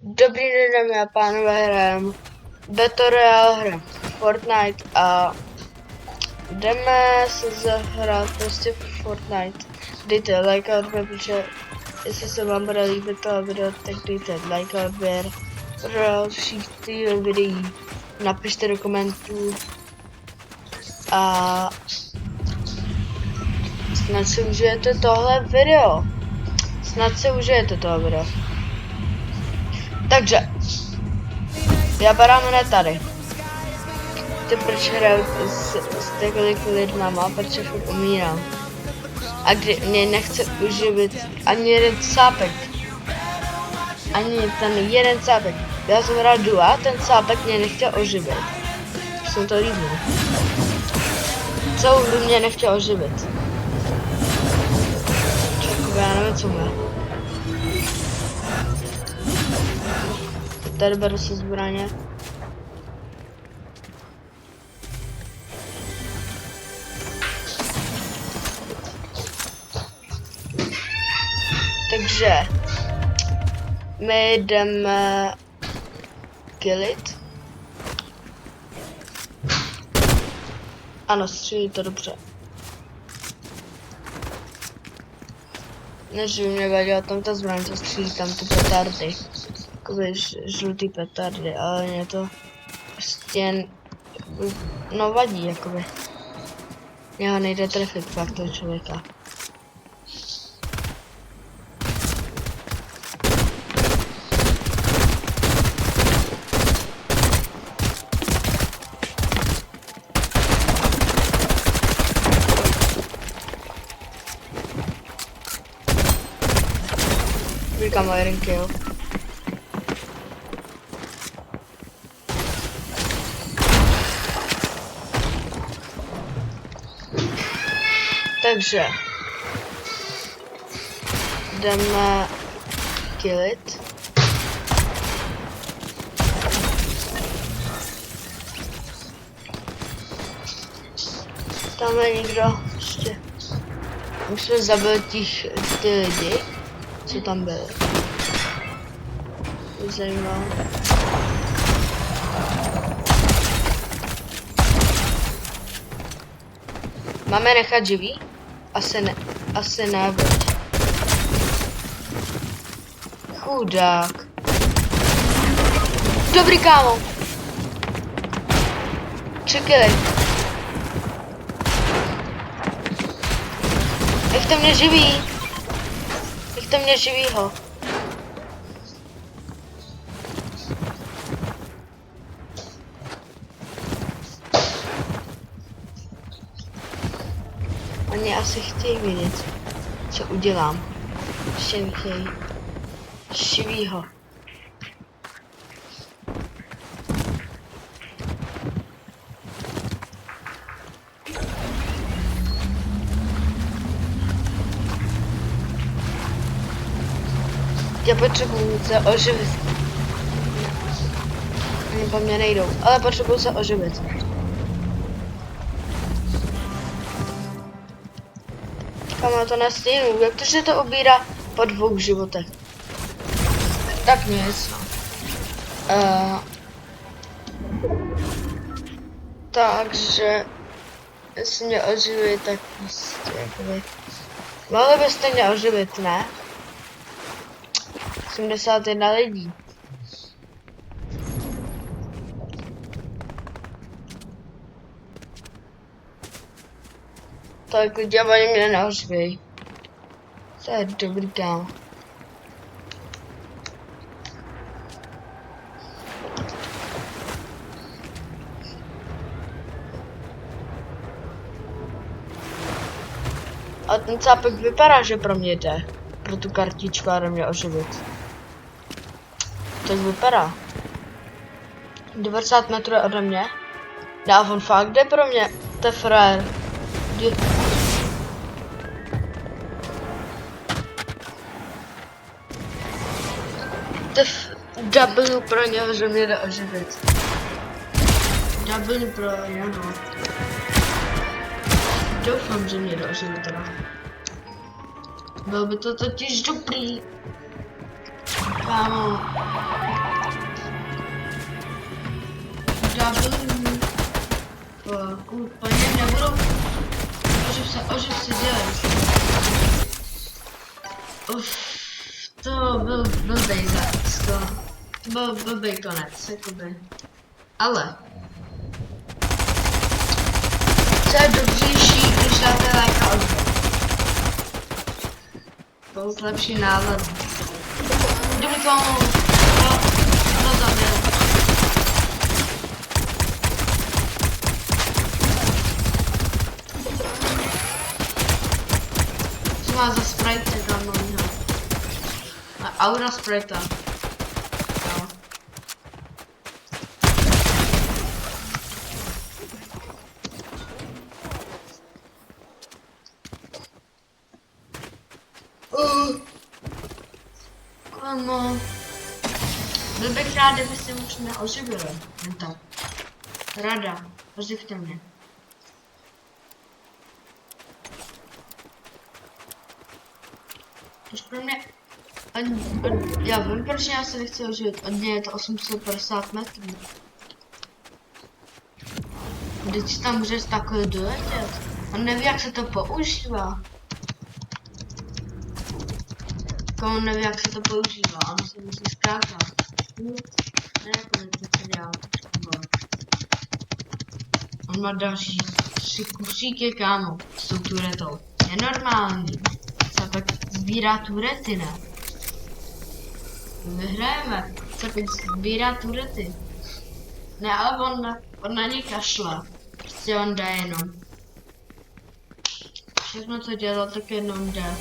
Dobrý den, dámy a pánové, hrajem Battle Royale, hrajem Fortnite a jdeme se zahrát prostě v Fortnite. Dejte like a odběr, protože jestli se vám bude líbit tohle video, tak dejte like a odběr pro dalších videí. Napište do komentů a snad si užijete tohle video. Takže já barám hned tady. Ty proč hraju s takovými lidma, protože furt umírám. A kdy mě nechce uživit ani jeden cápek. Ani ten jeden cápek. Já jsem hrál duo, ten cápek mě nechtěl oživit. Jsem to líbil. Celou hru mě nechtěl oživit. Čekové, já nevím co má. Tady beru si zbraně. Takže my jdeme killit. Ano, střílí to dobře. Než by mě vadila tam ta zbraň, to střílí tam ty petardy. Jakoby žlutý petardy, ale mě to prostě no vadí, jakoby. Mě ho nejde trefit fakt toho člověka. Říkám jeden kill. Takže jdeme killit. Tam je někdo ještě. Už jsme zabili ty lidi, co tam byli. Mě zajímá. Máme nechat živý? Asi ne, veď. Chudák. Dobrý, kámo. Čekali. Nechte mě živý. Nechte mě živýho. Oni asi chtějí vědět, co udělám. Ještě chtějí živýho. Já potřebuji se oživit. Oni po mně nejdou, ale potřebuji se oživit. Kam to nastihnu, jak to, že to obírá po 2 životech. Tak nic, no. Takže jestli mě oživí, tak prostě jakoby. Mohli byste mě oživit, ne? 71 lidí. Tak lidi oni mě neoživí. To je dobrý, kámo. A ten cápek vypadá, že pro mě jde. Pro tu kartičku a mě oživit. Tak vypadá. 90 metrů ode mě. A on fakt jde pro mě. To je frajer. To je W pro něho, že mě jde oživit. W pro něho. Doufám, že mě jde oživit teda. Bylo by to totiž dobrý. Kámo. stabilní. Úplně nebudou. Oživ se dělej. To byl blbej zápis, to byl blbej konec, jakoby. Ale co je dobřejší, když dáte lajka odběr. To zlepší náladu. Jdu k tomu, to zabil. Co má za sprite tam novýho? Aura sprite. No. Byl bych rád, kdybyste už neoživili. Jen tak. Rada. Oživte mě. Už pro mě... Já vím, proč já se nechci oživit. Od něj je to 850 metrů. Vždyť tam můžeš takhle doletět. On neví, jak se to používá. On neví, jak se to používá, on se musí skákat. Ne, jako to dělá. On má další 3 kusíky, kámo, s tou turetou. Je normální. Co pak sbírá turety, ne? Vyhrajeme. Co pak sbírá turety. Ne, ale on na ně kašle. Prostě on jde jenom. Všechno, co dělá, tak jenom jde.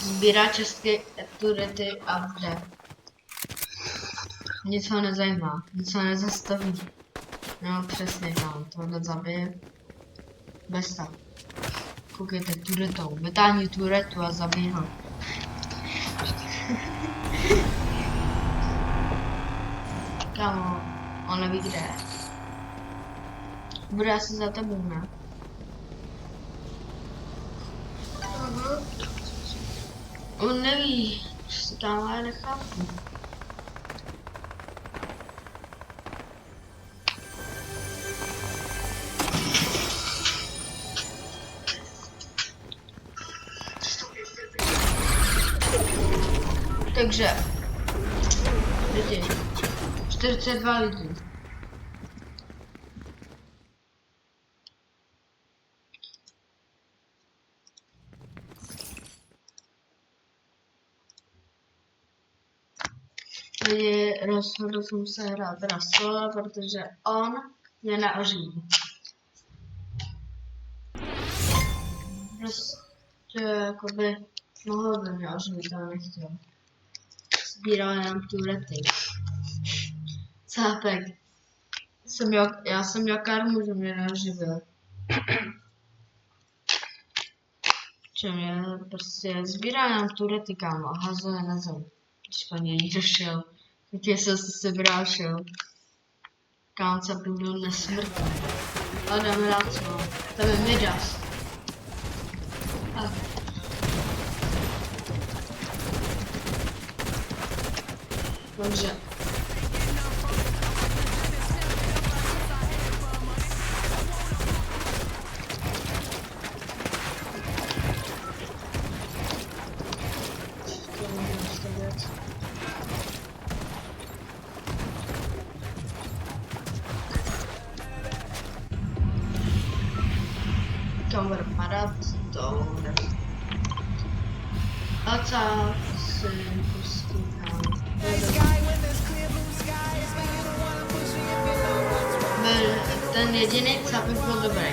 Sbírá české turety a jde. Nic ho nezajímá, nic ho nezastaví. No přesně, tam tohle zabije. Bez tak. Koukejte, turetou, vytáhni turetu a zabij ho. Kámo, on neví kde je. Bude asi za tebou, ne? On neví, co se tam já nechápu. Takže lidi, 42 lidí. Rozhodl jsem se hrát teda solo, protože on mě neoživí. Prostě jakoby mohl by mě oživit, ale nechtěl. Sbíral jenom turety. Cápek. Já jsem měl karmu, že mě neoživil. Čo mě prostě sbíral jenom turety, kámo, a házal je na zem. Když po něj došel, tak jsem se sebral šel. Kánce byl nesmrtný. Ale dáme rád co, tam je Midas. Dobře. Tower padat, tower. A co si pustím. Ten jediný capek byl dobrý.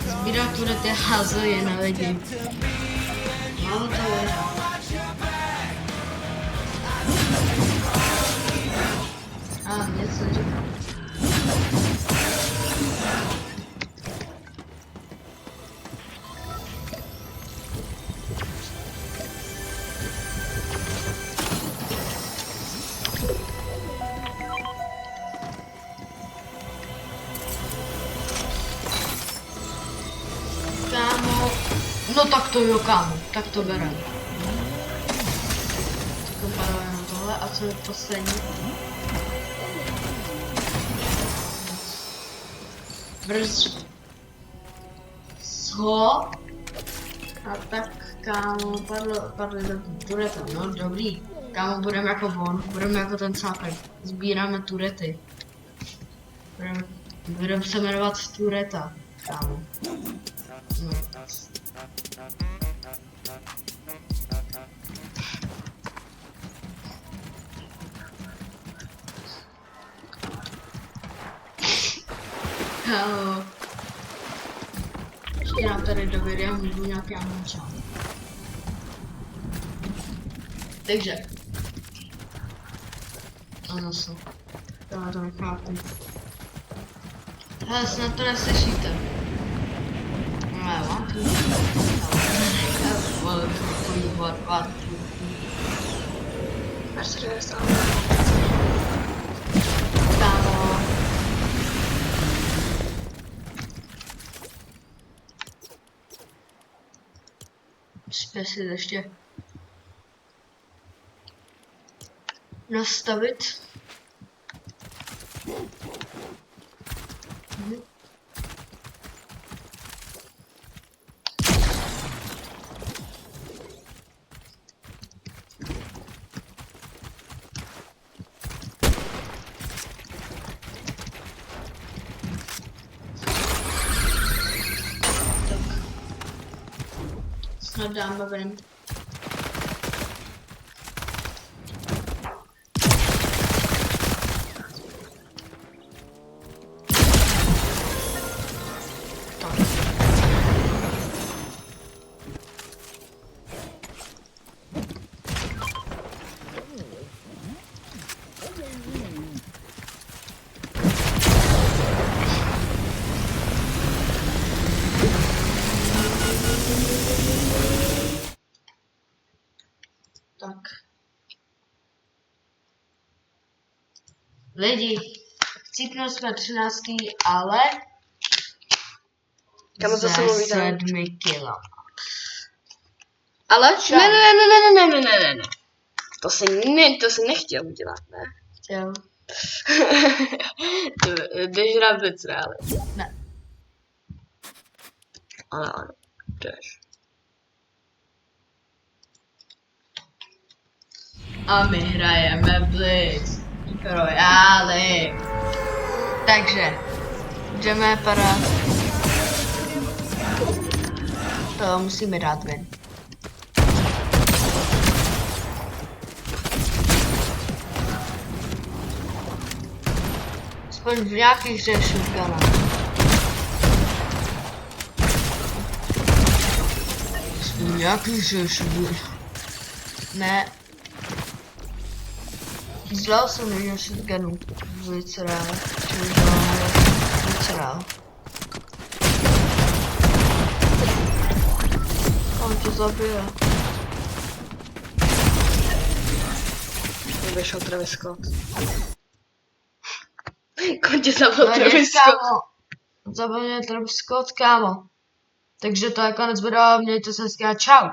Sbíral turety a házel je na lidi. Málo to je. A něco říkám. No tak to jo, kámo, tak to berem. Komparujeme tohle a co je poslední? Brz. Co? A tak, kámo, padl do tureta, no dobrý. Kámo, budeme jako on, budeme jako ten cápek. Sbíráme turety. Budeme se jmenovat tureta, kámo. No. Hello. Ještě nám tady do videa můžu nějaký ammuničán. Takže. A zase. Já to nechápu. Hele, snad to neslyšíte. No, já mám tu. Mercedes, Kámo. Zkusit ještě nastavit. Snad dáme ven. Tak. Lidi, cípnul jsme 13. ale Kam zase mluvíte? 7 kilo. Ale ne. To si nechtěl udělat, ne? Chtěl. Jdeš hrát věc reálně. Ne. Ano, jdeš. A my hrajeme Blitz Royale. Takže jdeme para. To musíme dát ven. Aspoň v nějakých hře shotguna. Aspoň v nějakých hře shotguna. Ne. Zlal jsem neměl shotgunu. Velice rád. Čili děláme velice rád. On to zabije. Vyšel Travis Scott. Konče zabil Travis Scott. Zabil mě Travis Scott, kámo. Takže to je konec videa, mějte se hezky a čau.